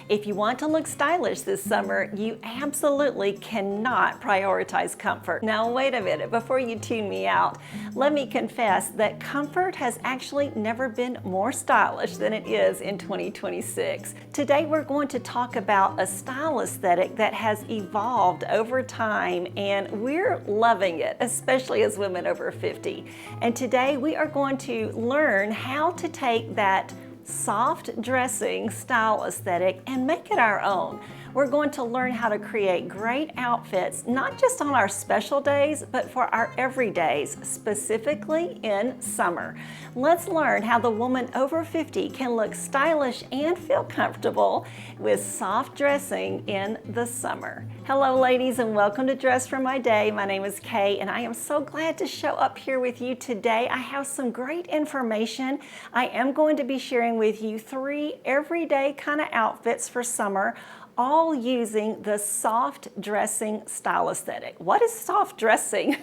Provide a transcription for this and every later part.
If you want to look stylish this summer, you absolutely cannot prioritize comfort. Now wait a minute, before you tune me out, let me confess that comfort has actually never been more stylish than it is in 2026. Today we're going to talk about a style aesthetic that has evolved over time and we're loving it, especially as women over 50. And today we are going to learn how to take that soft dressing style aesthetic and make it our own. We're going to learn how to create great outfits, not just on our special days, but for our everydays, specifically in summer. Let's learn how the woman over 50 can look stylish and feel comfortable with soft dressing in the summer. Hello ladies, and welcome to Dress for My Day. My name is Kay and I am so glad to show up here with you today. I have some great information. I am going to be sharing with you 3 everyday kind of outfits for summer, all using the soft dressing style aesthetic. What is soft dressing?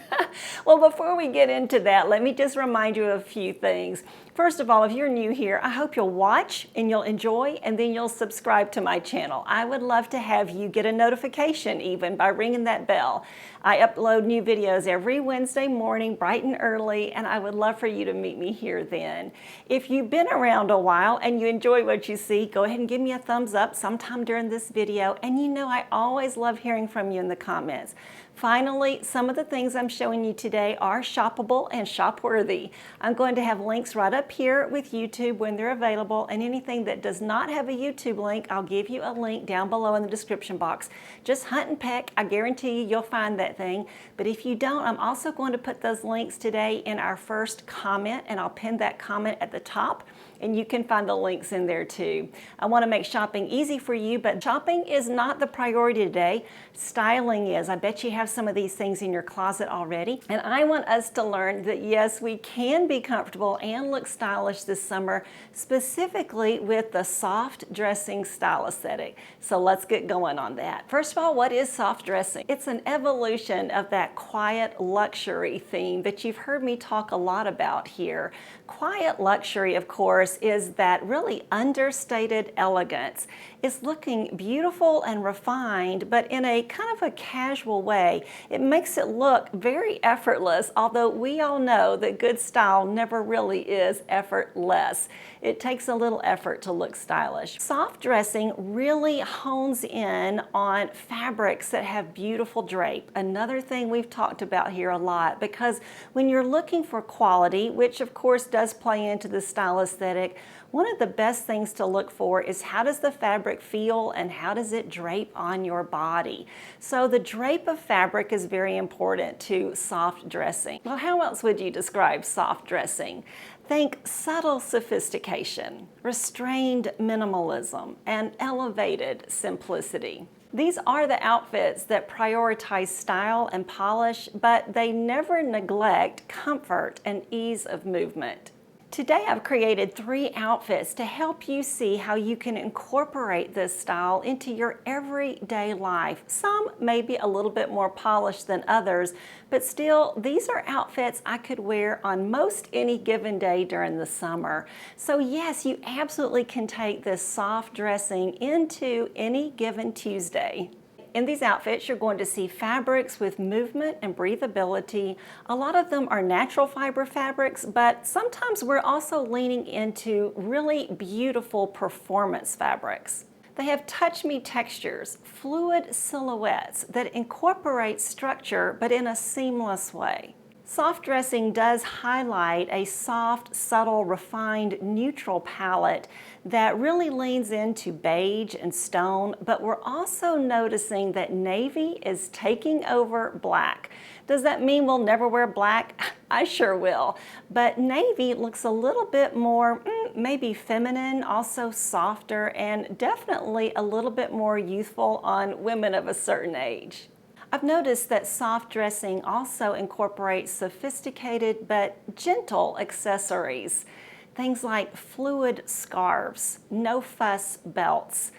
Well, before we get into that, let me just remind you of a few things. First of all, if you're new here, I hope you'll watch and you'll enjoy and then you'll subscribe to my channel. I would love to have you get a notification even by ringing that bell. I upload new videos every Wednesday morning, bright and early, and I would love for you to meet me here then. If you've been around a while and you enjoy what you see, go ahead and give me a thumbs up sometime during this video. And you know I always love hearing from you in the comments. Finally, some of the things I'm showing you today are shoppable and shop-worthy. I'm going to have links right up here with YouTube when they're available, and anything that does not have a YouTube link, I'll give you a link down below in the description box. Just hunt and peck, I guarantee you'll find that thing. But if you don't, I'm also going to put those links today in our first comment, and I'll pin that comment at the top, and you can find the links in there too. I want to make shopping easy for you, but shopping is not the priority today. Styling is. I bet you have some of these things in your closet already. And I want us to learn that yes, we can be comfortable and look stylish this summer, specifically with the soft dressing style aesthetic. So let's get going on that. First of all, what is soft dressing? It's an evolution of that quiet luxury theme that you've heard me talk a lot about here. Quiet luxury, of course, is that really understated elegance. It's looking beautiful and refined, but in a kind of a casual way. It makes it look very effortless, although we all know that good style never really is effortless. It takes a little effort to look stylish. Soft dressing really hones in on fabrics that have beautiful drape. Another thing we've talked about here a lot, because when you're looking for quality, which of course does play into the style aesthetic, one of the best things to look for is how does the fabric feel and how does it drape on your body. So the drape of fabric is very important to soft dressing. Well, how else would you describe soft dressing? Think subtle sophistication, restrained minimalism, and elevated simplicity. These are the outfits that prioritize style and polish, but they never neglect comfort and ease of movement. Today I've created 3 outfits to help you see how you can incorporate this style into your everyday life. Some may be a little bit more polished than others, but still these are outfits I could wear on most any given day during the summer. So yes, you absolutely can take this soft dressing into any given Tuesday. In these outfits, you're going to see fabrics with movement and breathability. A lot of them are natural fiber fabrics, but sometimes we're also leaning into really beautiful performance fabrics. They have touch me textures, fluid silhouettes that incorporate structure but in a seamless way. Soft dressing does highlight a soft, subtle, refined, neutral palette that really leans into beige and stone, but we're also noticing that navy is taking over black. Does that mean we'll never wear black? I sure will. But navy looks a little bit more, maybe feminine, also softer, and definitely a little bit more youthful on women of a certain age. I've noticed that soft dressing also incorporates sophisticated but gentle accessories. Things like fluid scarves, no-fuss belts,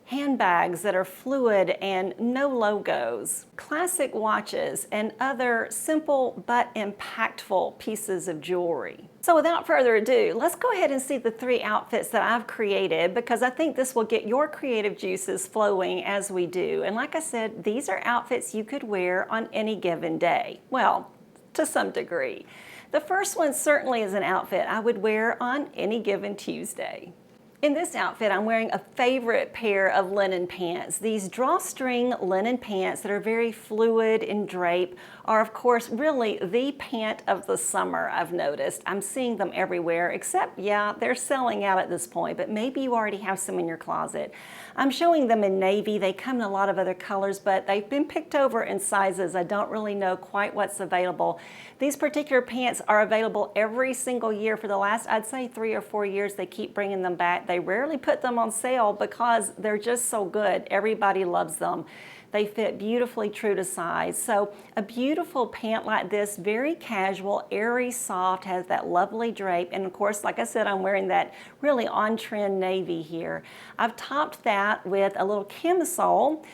handbags that are fluid and no logos, classic watches, and other simple but impactful pieces of jewelry. So without further ado, let's go ahead and see the 3 outfits that I've created, because I think this will get your creative juices flowing as we do. And like I said, these are outfits you could wear on any given day. Well, to some degree. The first one certainly is an outfit I would wear on any given Tuesday. In this outfit, I'm wearing a favorite pair of linen pants. These drawstring linen pants that are very fluid in drape are, of course, really the pant of the summer, I've noticed. I'm seeing them everywhere, except, yeah, they're selling out at this point, but maybe you already have some in your closet. I'm showing them in navy. They come in a lot of other colors, but they've been picked over in sizes. I don't really know quite what's available. These particular pants are available every single year for the last, I'd say, 3 or 4 years. They keep bringing them back. They rarely put them on sale because they're just so good. Everybody loves them. They fit beautifully true to size. So a beautiful pant like this, very casual, airy, soft, has that lovely drape. And of course, like I said, I'm wearing that really on-trend navy here. I've topped that with a little camisole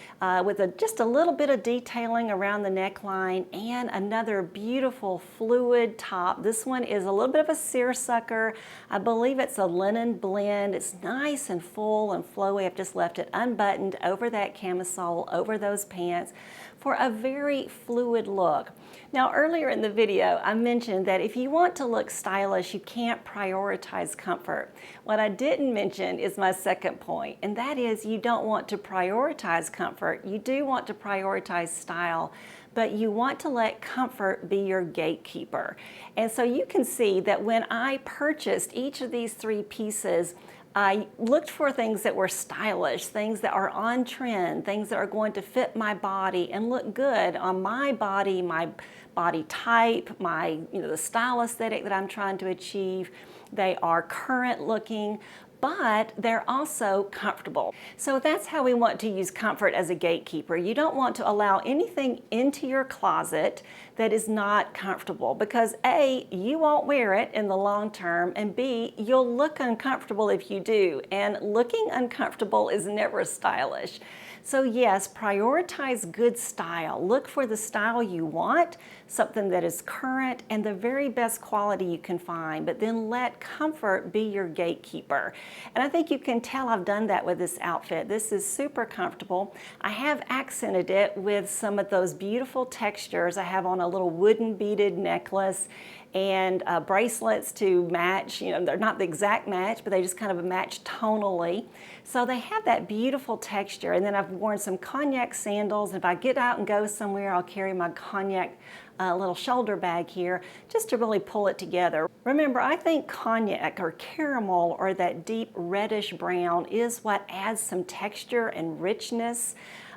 with just a little bit of detailing around the neckline, and another beautiful fluid top. This one is a little bit of a seersucker. I believe it's a linen blend. It's nice and full and flowy. I've just left it unbuttoned over that camisole, over those pants, for a very fluid look. Now, earlier in the video, I mentioned that if you want to look stylish, you can't prioritize comfort. What I didn't mention is my second point, and that is you don't want to prioritize comfort. You do want to prioritize style, but you want to let comfort be your gatekeeper. And so you can see that when I purchased each of these 3 pieces, I looked for things that were stylish, things that are on trend, things that are going to fit my body and look good on my body type, the style aesthetic that I'm trying to achieve. They are current looking, but they're also comfortable. So that's how we want to use comfort as a gatekeeper. You don't want to allow anything into your closet that is not comfortable, because A, you won't wear it in the long term, and B, you'll look uncomfortable if you do, and looking uncomfortable is never stylish. So yes, prioritize good style. Look for the style you want, something that is current and the very best quality you can find, but then let comfort be your gatekeeper. And I think you can tell I've done that with this outfit. This is super comfortable. I have accented it with some of those beautiful textures. I have on a little wooden beaded necklace and bracelets to match. They're not the exact match, but they just kind of match tonally. So they have that beautiful texture. And then I've worn some cognac sandals. If I get out and go somewhere, I'll carry my cognac little shoulder bag here just to really pull it together. Remember, I think cognac or caramel or that deep reddish brown is what adds some texture and richness,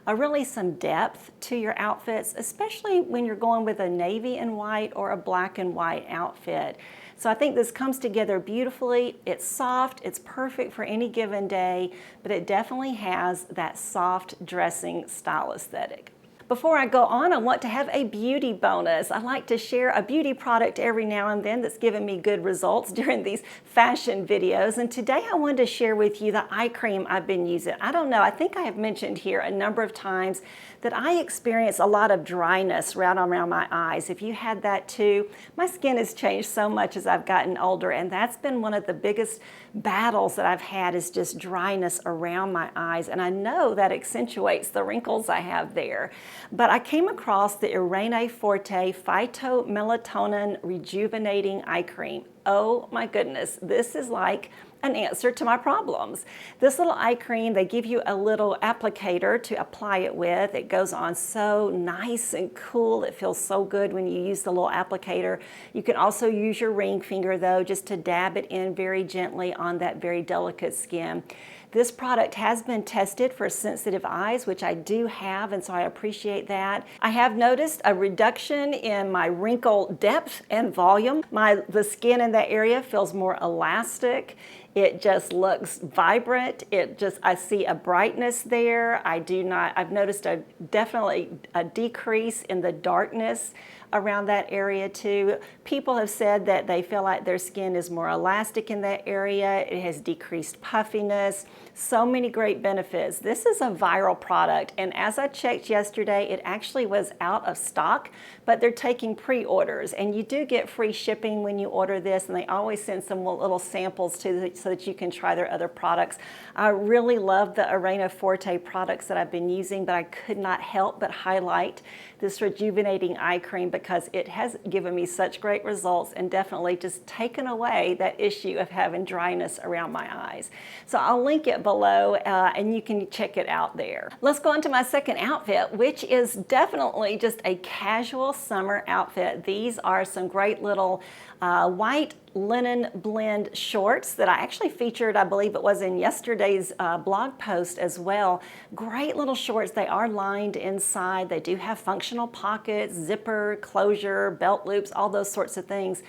really some depth to your outfits, especially when you're going with a navy and white or a black and white outfit. So I think this comes together beautifully. It's soft, it's perfect for any given day, but it definitely has that soft dressing style aesthetic. Before I go on, I want to have a beauty bonus. I like to share a beauty product every now and then that's given me good results during these fashion videos. And today I wanted to share with you the eye cream I've been using. I don't know, I think I have mentioned here a number of times that I experience a lot of dryness right around my eyes. If you had that too, my skin has changed so much as I've gotten older, and that's been one of the biggest battles that I've had, is just dryness around my eyes. And I know that accentuates the wrinkles I have there. But I came across the Irene Forte Phyto-Melatonin Rejuvenating Eye Cream. Oh my goodness, this is like an answer to my problems. This little eye cream, they give you a little applicator to apply it with. It goes on so nice and cool. It feels so good when you use the little applicator. You can also use your ring finger though, just to dab it in very gently on that very delicate skin. This product has been tested for sensitive eyes, which I do have, and so I appreciate that. I have noticed a reduction in my wrinkle depth and volume. The skin in that area feels more elastic. It just looks vibrant. I see a brightness there. I've noticed definitely a decrease in the darkness around that area too. People have said that they feel like their skin is more elastic in that area. It has decreased puffiness. So many great benefits. This is a viral product, and as I checked yesterday, it actually was out of stock, but they're taking pre-orders, and you do get free shipping when you order this, and they always send some little samples too so that you can try their other products. I really love the Arena Forte products that I've been using, but I could not help but highlight this rejuvenating eye cream because it has given me such great results and definitely just taken away that issue of having dryness around my eyes. So I'll link it below and you can check it out there. Let's go on to my second outfit, which is definitely just a casual summer outfit. These are some great little white linen blend shorts that I actually featured, I believe it was in yesterday's blog post as well. Great little shorts. They are lined inside. They do have functional pockets, zipper, closure, belt loops, all those sorts of things.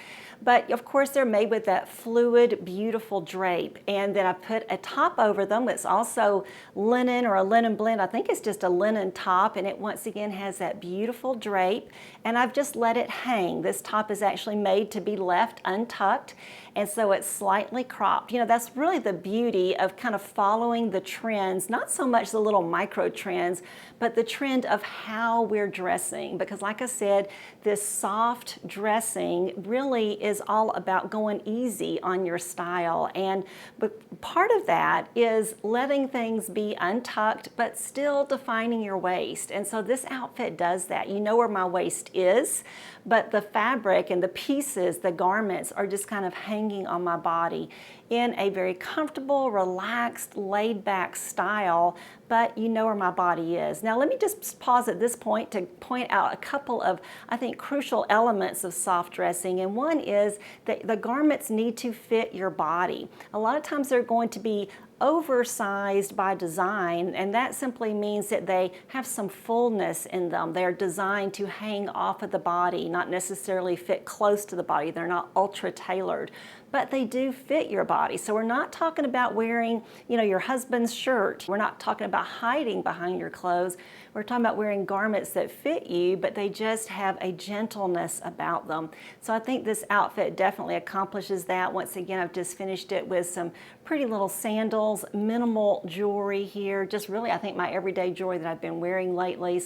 But of course they're made with that fluid, beautiful drape. And then I put a top over them that's also linen or a linen blend. I think it's just a linen top, and it once again has that beautiful drape. And I've just let it hang. This top is actually made to be left untucked, and so it's slightly cropped. You know, that's really the beauty of kind of following the trends, not so much the little micro trends, but the trend of how we're dressing. Because like I said, this soft dressing really is all about going easy on your style. But part of that is letting things be untucked, but still defining your waist. And so this outfit does that. You know where my waist is, but the fabric and the pieces, the garments are just kind of hanging on my body in a very comfortable, relaxed, laid-back style, but you know where my body is. Now let me just pause at this point to point out a couple of, I think, crucial elements of soft dressing, and one is that the garments need to fit your body. A lot of times they're going to be oversized by design, and that simply means that they have some fullness in them. They're designed to hang off of the body, not necessarily fit close to the body. They're not ultra tailored, but they do fit your body. So we're not talking about wearing, you know, your husband's shirt. We're not talking about hiding behind your clothes. We're talking about wearing garments that fit you, but they just have a gentleness about them. So I think this outfit definitely accomplishes that. Once again, I've just finished it with some pretty little sandals, minimal jewelry here. Just really, I think, my everyday jewelry that I've been wearing lately.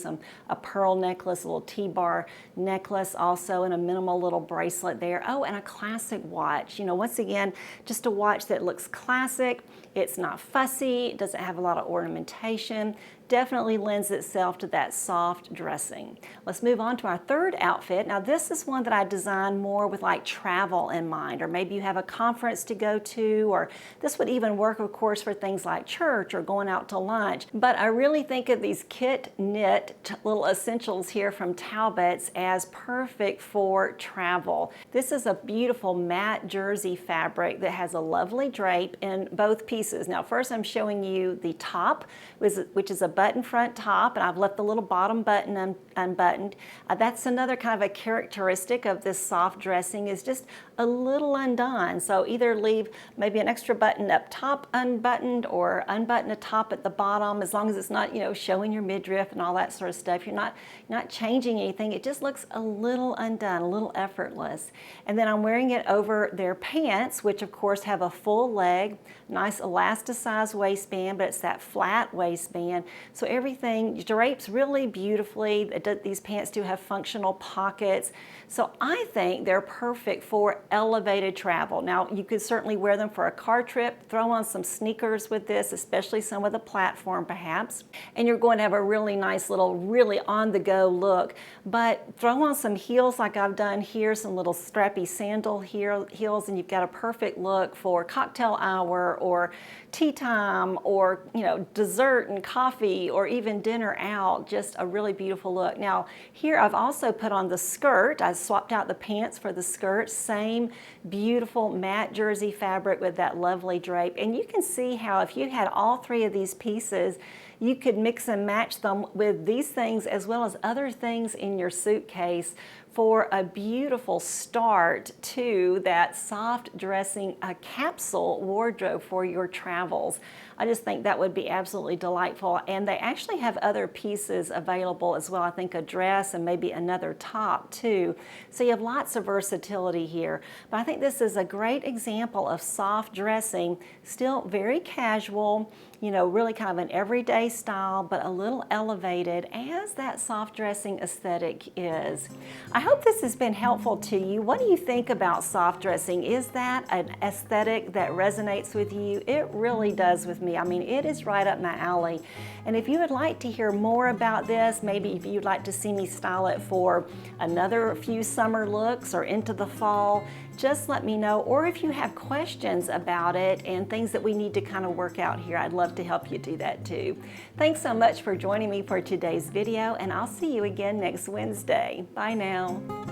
A pearl necklace, a little T-bar necklace also, and a minimal little bracelet there. Oh, and a classic watch. You know, once again, just a watch that looks classic. It's not fussy. It doesn't have a lot of ornamentation. Definitely lends itself to that soft dressing. Let's move on to our third outfit. Now this is one that I designed more with like travel in mind, or maybe you have a conference to go to, or this would even work, of course, for things like church or going out to lunch. But I really think of these kit knit little essentials here from Talbots as perfect for travel. This is a beautiful matte jersey fabric that has a lovely drape in both pieces. Now first I'm showing you the top, which is a button front top, and I've left the little bottom button unbuttoned. That's another kind of a characteristic of this soft dressing, is just a little undone. So either leave maybe an extra button up top unbuttoned, or unbutton a top at the bottom, as long as it's not, you know, showing your midriff and all that sort of stuff. You're not changing anything. It just looks a little undone, a little effortless. And then I'm wearing it over their pants, which of course have a full leg, nice elasticized waistband, but it's that flat waistband. So everything drapes really beautifully. These pants do have functional pockets. So I think they're perfect for elevated travel. Now you could certainly wear them for a car trip, throw on some sneakers with this, especially some with a platform perhaps, and you're going to have a really nice little, really on-the-go look. But throw on some heels like I've done here, some little strappy sandal heels, and you've got a perfect look for cocktail hour or tea time, or, you know, dessert and coffee, or even dinner out. Just a really beautiful look. Now here I've also put on the skirt. I swapped out the pants for the skirt. Same beautiful matte jersey fabric with that lovely drape. And you can see how if you had all three of these pieces, you could mix and match them with these things as well as other things in your suitcase for a beautiful start to that soft dressing capsule wardrobe for your travels. I just think that would be absolutely delightful, and they actually have other pieces available as well. I think a dress and maybe another top too. So you have lots of versatility here. But I think this is a great example of soft dressing, still very casual, you know, really kind of an everyday style, but a little elevated as that soft dressing aesthetic is. I hope this has been helpful to you. What do you think about soft dressing? Is that an aesthetic that resonates with you? It really does with me. I mean, it is right up my alley. And if you would like to hear more about this, maybe if you'd like to see me style it for another few summer looks or into the fall, just let me know. Or if you have questions about it and things that we need to kind of work out here, I'd love to help you do that too. Thanks so much for joining me for today's video, and I'll see you again next Wednesday. Bye now.